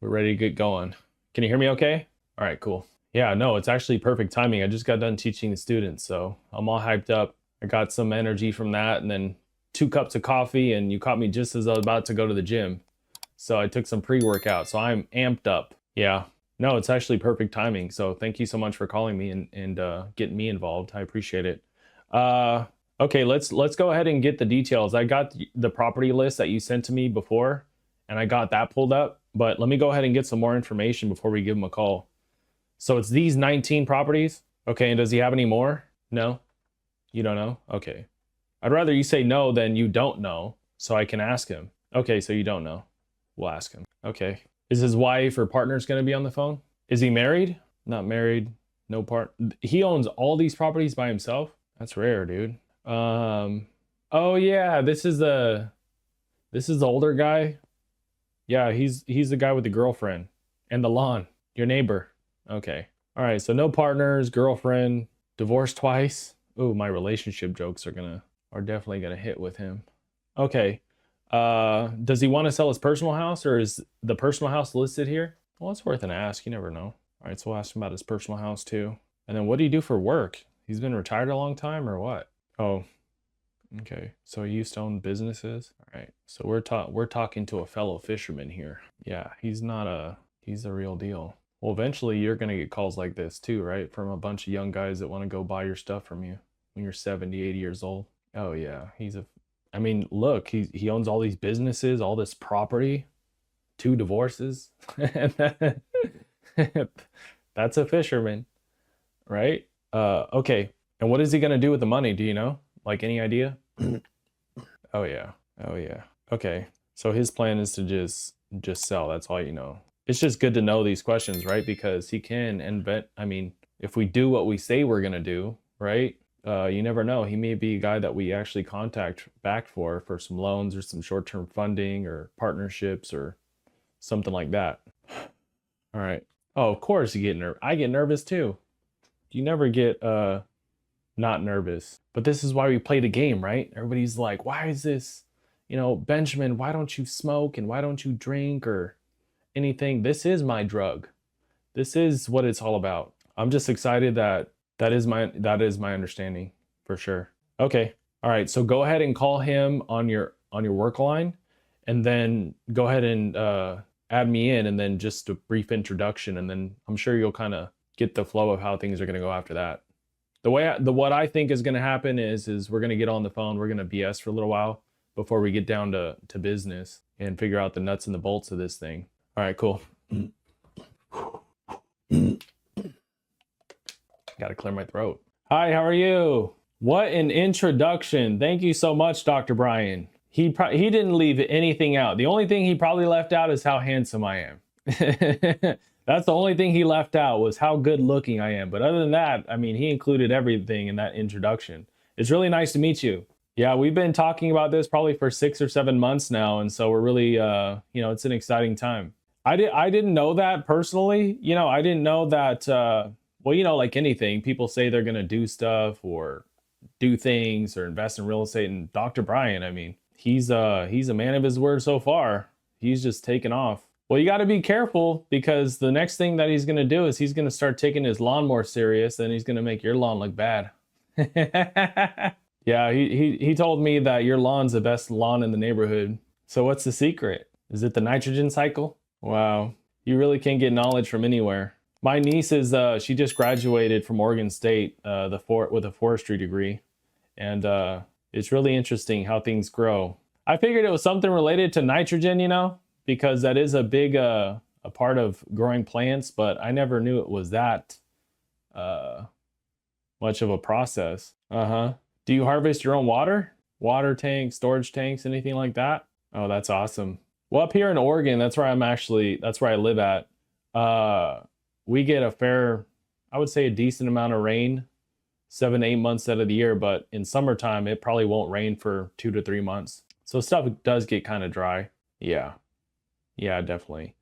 We're ready to get going. Can you hear me okay? All right, cool. Yeah, no, it's actually perfect timing. I just got done teaching the students, so I'm all hyped up. I got some energy from that, and then 2 cups of coffee, and you caught me just as I was about to go to the gym. So I took some pre-workout, so I'm amped up. Yeah, no, it's actually perfect timing. So thank you so much for calling me and getting me involved. I appreciate it. Okay, let's go ahead and get the details. I got the property list that you sent to me before, and I got that pulled up. But let me go ahead and get some more information before we give him a call. So it's these 19 properties. Okay, and does he have any more? No? You don't know? Okay. I'd rather you say no than you don't know, so I can ask him. Okay, so you don't know. We'll ask him. Okay. Is his wife or partner's going to be on the phone? Is he married? Not married. No part. He owns all these properties by himself? That's rare, dude. Oh yeah, this is the older guy. Yeah, he's the guy with the girlfriend and the lawn. Your neighbor. Okay. All right, so no partners, girlfriend, divorced twice. Ooh, my relationship jokes are definitely gonna hit with him. Okay. Does he want to sell his personal house, or is the personal house listed here? Well, it's worth an ask. You never know. All right, so we'll ask him about his personal house too. And then what do you do for work? He's been retired a long time or what? Oh, okay. So he used to own businesses. All right. So we're talking to a fellow fisherman here. Yeah, he's the real deal. Well, eventually you're gonna get calls like this too, right? From a bunch of young guys that want to go buy your stuff from you when you're 70, 80 years old. Oh yeah, I mean, look, he owns all these businesses, all this property, 2 divorces. That's a fisherman, right? Okay. And what is he gonna do with the money? Do you know? Like, any idea? Oh yeah. Oh yeah. Okay. So his plan is to just sell. That's all you know. It's just good to know these questions, right? Because he can invent. I mean, if we do what we say we're gonna do, right? You never know. He may be a guy that we actually contact back for some loans or some short-term funding or partnerships or something like that. All right. Oh, of course you get nervous. I get nervous too. You never get not nervous. But this is why we play the game, right? Everybody's like, why is this, Benjamin, why don't you smoke and why don't you drink or anything? This is my drug. This is what it's all about. I'm just excited that is my understanding for sure. Okay. All right. So go ahead and call him on your work line, and then go ahead and add me in, and then just a brief introduction, and then I'm sure you'll kind of get the flow of how things are going to go after that. What I think is going to happen is we're going to get on the phone, we're going to BS for a little while before we get down to business and figure out the nuts and the bolts of this thing. All right, cool. Got to clear my throat. Hi, how are you? What an introduction. Thank you so much, Dr. Brian. He didn't leave anything out. The only thing he probably left out is how handsome I am. That's the only thing he left out, was how good looking I am. But other than that, I mean, he included everything in that introduction. It's really nice to meet you. Yeah, we've been talking about this probably for 6 or 7 months now. And so we're really, it's an exciting time. I didn't know that personally. I didn't know that, like anything, people say they're going to do stuff or do things or invest in real estate. And Dr. Brian, I mean, he's a man of his word so far. He's just taken off. Well, you got to be careful, because the next thing that he's going to do is he's going to start taking his lawn more serious, and he's going to make your lawn look bad. Yeah, he told me that your lawn's the best lawn in the neighborhood. So what's the secret? Is it the nitrogen cycle? Wow, you really can get knowledge from anywhere. My niece she just graduated from Oregon State with a forestry degree, and it's really interesting how things grow. I figured it was something related to nitrogen, because that is a big a part of growing plants, but I never knew it was that much of a process. Do you harvest your own water? Water tanks, storage tanks, anything like that? Oh, that's awesome. Well, up here in Oregon, that's where I live at. We get I would say a decent amount of rain 7 to 8 months out of the year, but in summertime, it probably won't rain for 2 to 3 months. So stuff does get kind of dry. Yeah, definitely.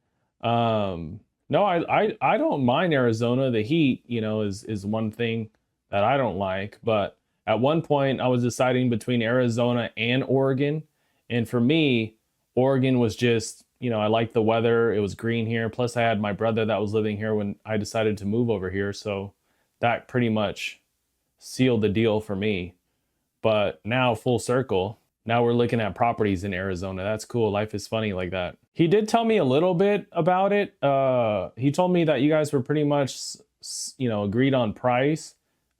No, I don't mind Arizona. The heat, is one thing that I don't like. But at one point, I was deciding between Arizona and Oregon. And for me, Oregon was just I liked the weather. It was green here. Plus I had my brother that was living here when I decided to move over here. So that pretty much sealed the deal for me. But now full circle, now we're looking at properties in Arizona. That's cool. Life is funny like that. He did tell me a little bit about it. He told me that you guys were pretty much, agreed on price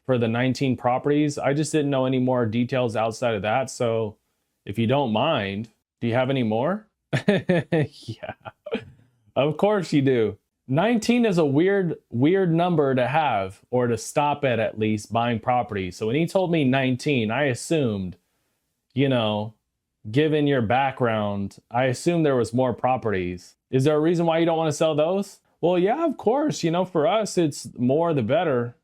for the 19 properties. I just didn't know any more details outside of that. So if you don't mind, do you have any more? Yeah, of course you do. 19 is a weird number to have, or to stop at least buying property. So when he told me 19, I assumed, given your background, I assumed there was more properties. Is there a reason why you don't want to sell those? Well, yeah, of course. For us, it's more the better.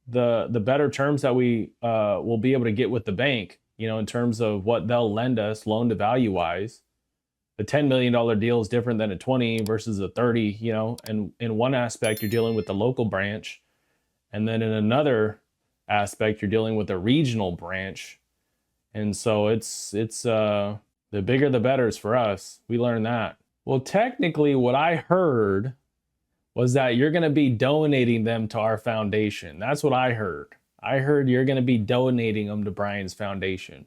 The better terms that we will be able to get with the bank, in terms of what they'll lend us loan to value wise. The $10 million deal is different than a 20 versus a 30, and in one aspect, you're dealing with the local branch. And then in another aspect, you're dealing with a regional branch. And so it's the bigger, the better is for us. We learned that. Well, technically what I heard was that you're going to be donating them to our foundation. That's what I heard. I heard you're going to be donating them to Brian's foundation.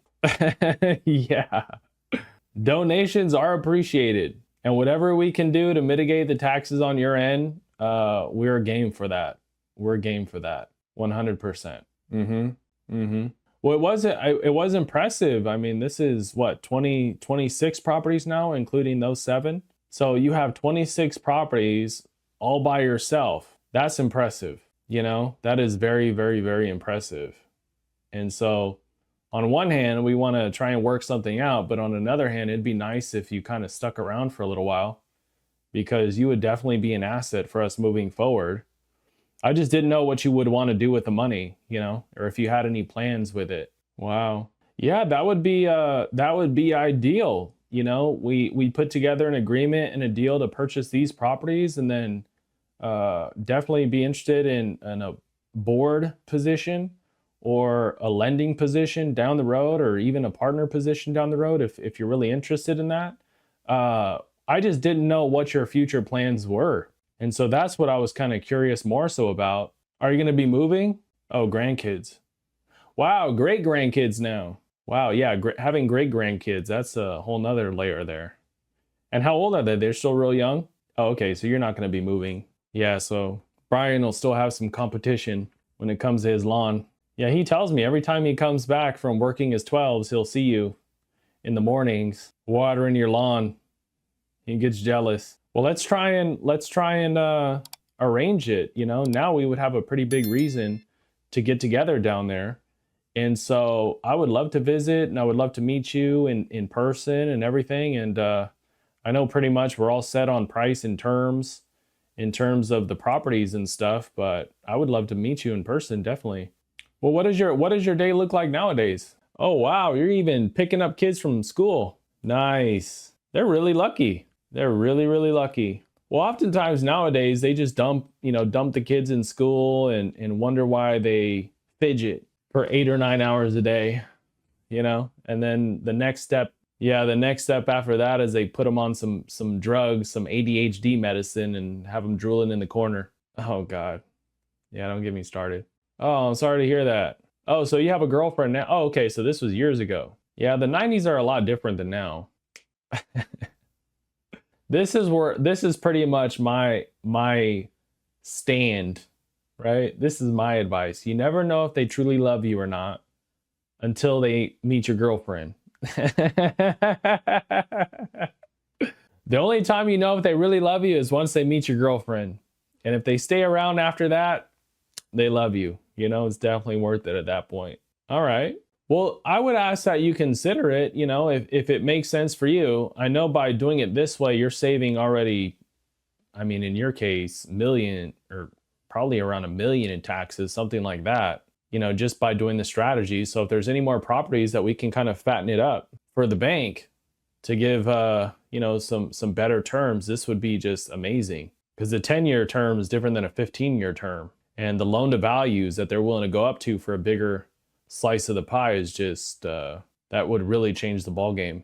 Yeah. Donations are appreciated, and whatever we can do to mitigate the taxes on your end, we're game for that. We're game for that. 100%. Well, it was impressive. I mean, this is what, 26 properties now, including those 7. So you have 26 properties all by yourself. That's impressive. That is very, very, very impressive. And so on one hand, we want to try and work something out, but on another hand, it'd be nice if you kind of stuck around for a little while, because you would definitely be an asset for us moving forward. I just didn't know what you would want to do with the money, or if you had any plans with it. Wow. Yeah, that would be ideal. We put together an agreement and a deal to purchase these properties, and then definitely be interested in a board position or a lending position down the road, or even a partner position down the road if you're really interested in that. I just didn't know what your future plans were. And so that's what I was kind of curious more so about. Are you going to be moving? Oh, grandkids. Wow, great grandkids now. Wow, yeah, having great grandkids, that's a whole nother layer there. And how old are they? They're still real young? Oh, okay, so you're not going to be moving. Yeah, so Brian will still have some competition when it comes to his lawn. Yeah, he tells me every time he comes back from working his 12s, he'll see you in the mornings watering your lawn. He gets jealous. Well, let's try and arrange it. Now we would have a pretty big reason to get together down there. And so I would love to visit, and I would love to meet you in person and everything. And I know pretty much we're all set on price and terms in terms of the properties and stuff, but I would love to meet you in person, definitely. Well, what does your day look like nowadays? Oh, wow, you're even picking up kids from school. Nice. They're really lucky. They're really, really lucky. Well, oftentimes nowadays they just dump the kids in school and wonder why they fidget for 8 or 9 hours a day, and then the next step after that is they put them on some drugs, some ADHD medicine, and have them drooling in the corner. Oh God. Yeah, don't get me started. Oh, I'm sorry to hear that. Oh, so you have a girlfriend now? Oh, okay, so this was years ago. Yeah, the 90s are a lot different than now. This is pretty much my stand, right? This is my advice. You never know if they truly love you or not until they meet your girlfriend. The only time you know if they really love you is once they meet your girlfriend. And if they stay around after that, they love you. It's definitely worth it at that point. All right. Well, I would ask that you consider it, if it makes sense for you. I know by doing it this way, you're saving already, I mean, in your case, million, or probably around $1 million in taxes, something like that, just by doing the strategy. So if there's any more properties that we can kind of fatten it up for the bank to give, some better terms, this would be just amazing, because the 10-year term is different than a 15-year term. And the loan to values that they're willing to go up to for a bigger slice of the pie is just, that would really change the ball game.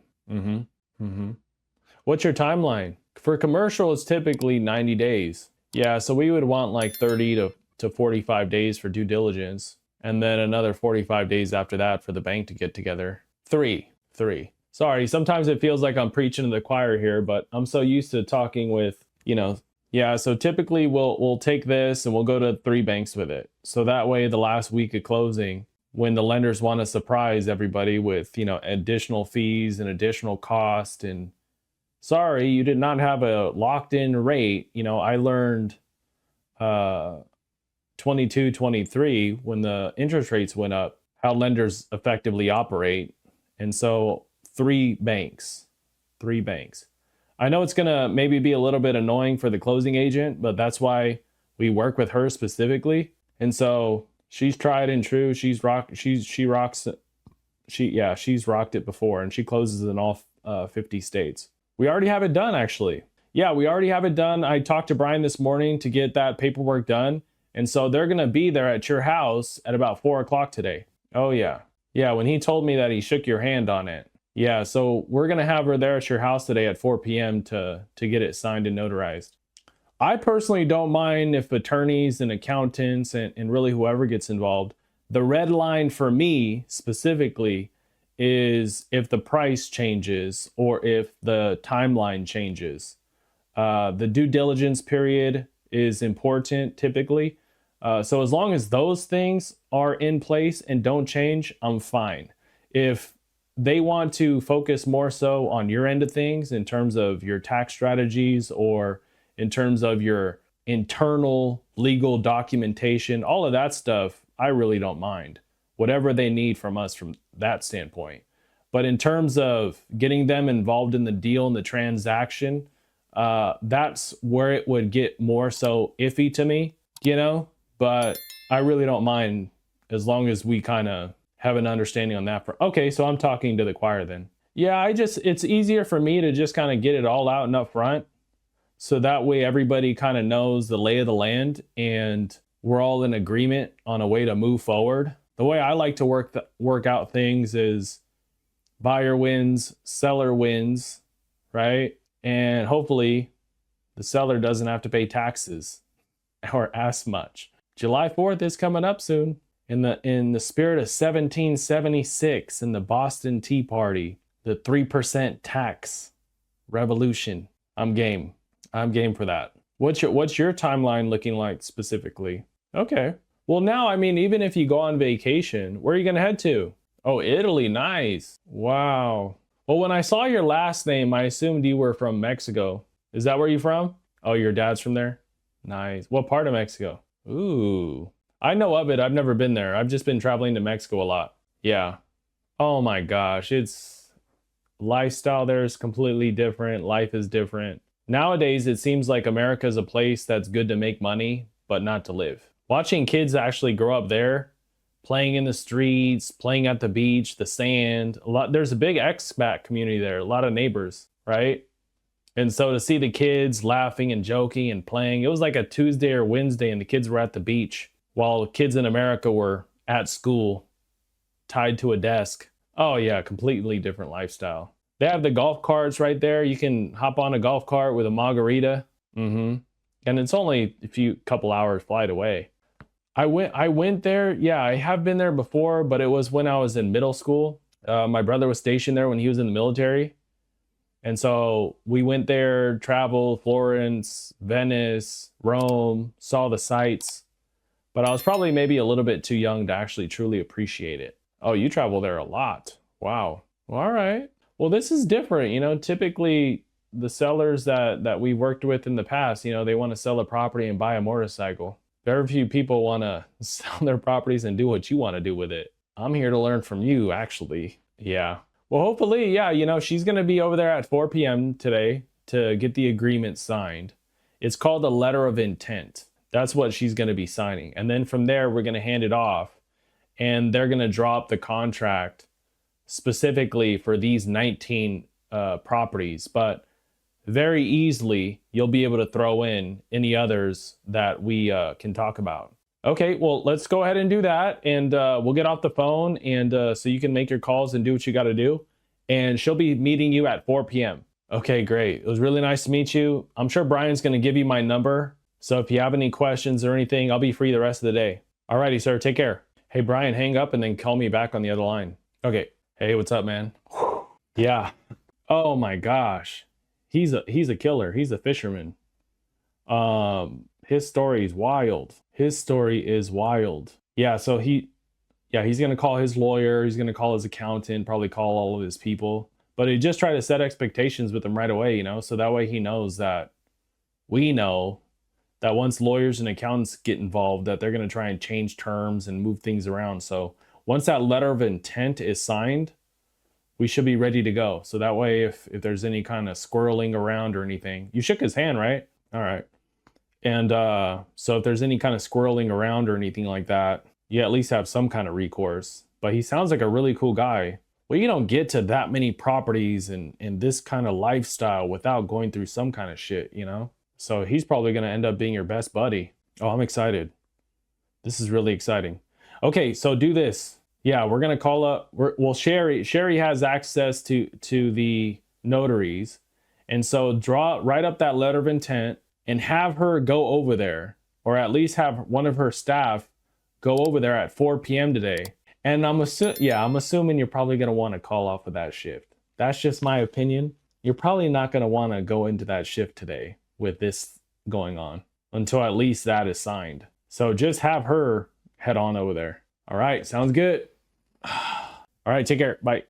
What's your timeline For commercial, it's typically 90 days. Yeah, so we would want like 30 to 45 days for due diligence, and then another 45 days after that for the bank to get together. Three. Sorry, sometimes it feels like I'm preaching to the choir here, but I'm so used to talking with, yeah, so typically we'll take this and we'll go to 3 banks with it. So that way the last week of closing, when the lenders want to surprise everybody with, additional fees and additional cost, and sorry, you did not have a locked in rate. I learned 22, 23 when the interest rates went up, how lenders effectively operate. And so 3 banks. I know it's gonna maybe be a little bit annoying for the closing agent, but that's why we work with her specifically. And so she's tried and true. She's rocked it before, and she closes in all 50 states. We already have it done, actually. Yeah, we already have it done. I talked to Brian this morning to get that paperwork done. And so they're gonna be there at your house at about 4 o'clock today. Oh yeah. Yeah, when he told me that, he shook your hand on it. Yeah, so we're gonna have her there at your house today at 4 p.m. to get it signed and notarized. I personally don't mind if attorneys and accountants and really whoever gets involved. The red line for me specifically is if the price changes or if the timeline changes. The due diligence period is important typically. So as long as those things are in place and don't change, I'm fine. If they want to focus more so on your end of things in terms of your tax strategies or in terms of your internal legal documentation, all of that stuff, I really don't mind. Whatever they need from us from that standpoint. But in terms of getting them involved in the deal and the transaction, that's where it would get more so iffy to me, but I really don't mind as long as we kind of have an understanding on that. Okay, so I'm talking to the choir then. Yeah, it's easier for me to just kind of get it all out and up front. So that way everybody kind of knows the lay of the land and we're all in agreement on a way to move forward. The way I like to work out things is buyer wins, seller wins, right? And hopefully the seller doesn't have to pay taxes or as much. July 4th is coming up soon. In the spirit of 1776 and the Boston Tea Party, the 3% tax revolution. I'm game for that. What's your timeline looking like specifically? Okay. Well, now, even if you go on vacation, where are you going to head to? Oh, Italy. Nice. Wow. Well, when I saw your last name, I assumed you were from Mexico. Is that where you're from? Oh, your dad's from there? Nice. What part of Mexico? Ooh. I know of it. I've never been there. I've just been traveling to Mexico a lot. Yeah. Oh my gosh. Lifestyle there is completely different. Life is different. Nowadays, it seems like America is a place that's good to make money, but not to live. Watching kids actually grow up there, playing in the streets, playing at the beach, the sand, there's a big expat community there, a lot of neighbors, right? And so to see the kids laughing and joking and playing, it was like a Tuesday or Wednesday and the kids were at the beach while kids in America were at school, tied to a desk. Oh yeah, completely different lifestyle. They have the golf carts right there. You can hop on a golf cart with a margarita. And it's only a couple hours flight away. I went there. Yeah, I have been there before, but it was when I was in middle school. My brother was stationed there when he was in the military. And so we went there, traveled, Florence, Venice, Rome, saw the sights. But I was probably maybe a little bit too young to actually truly appreciate it. Oh, you travel there a lot. Wow. Well, all right. Well, this is different. Typically the sellers that we worked with in the past, they want to sell a property and buy a motorcycle. Very few people want to sell their properties and do what you want to do with it. I'm here to learn from you, actually. Yeah. Well, hopefully, yeah, she's going to be over there at 4 p.m. today to get the agreement signed. It's called a letter of intent. That's what she's going to be signing. And then from there, we're going to hand it off and they're going to draw up the contract specifically for these 19 properties. But very easily, you'll be able to throw in any others that we can talk about. Okay, well, let's go ahead and do that. And we'll get off the phone and so you can make your calls and do what you got to do. And she'll be meeting you at 4 p.m. Okay, great. It was really nice to meet you. I'm sure Brian's going to give you my number. So if you have any questions or anything, I'll be free the rest of the day. Alrighty, sir. Take care. Hey, Brian, hang up and then call me back on the other line. Okay. Hey, what's up, man? Yeah. Oh my gosh. He's a killer. He's a fisherman. His story is wild. His story is wild. Yeah, so he's gonna call his lawyer, he's gonna call his accountant, probably call all of his people. But he just try to set expectations with him right away, you know, so that way he knows that we know that once lawyers and accountants get involved, that they're gonna try and change terms and move things around. So once that letter of intent is signed, we should be ready to go. So that way, if there's any kind of squirreling around or anything, you shook his hand, right? All right. And so if there's any kind of squirreling around or anything like that, you at least have some kind of recourse. But he sounds like a really cool guy. Well, you don't get to that many properties and this kind of lifestyle without going through some kind of shit, you know? So he's probably going to end up being your best buddy. Oh, I'm excited. This is really exciting. Okay, so do this. Yeah, we're going to call up, well, Sherry has access to the notaries. And so write up that letter of intent and have her go over there, or at least have one of her staff go over there at 4 p.m. today. And I'm assuming you're probably going to want to call off of that shift. That's just my opinion. You're probably not going to want to go into that shift today with this going on until at least that is signed. So just have her head on over there. All right, sounds good. All right, take care. Bye.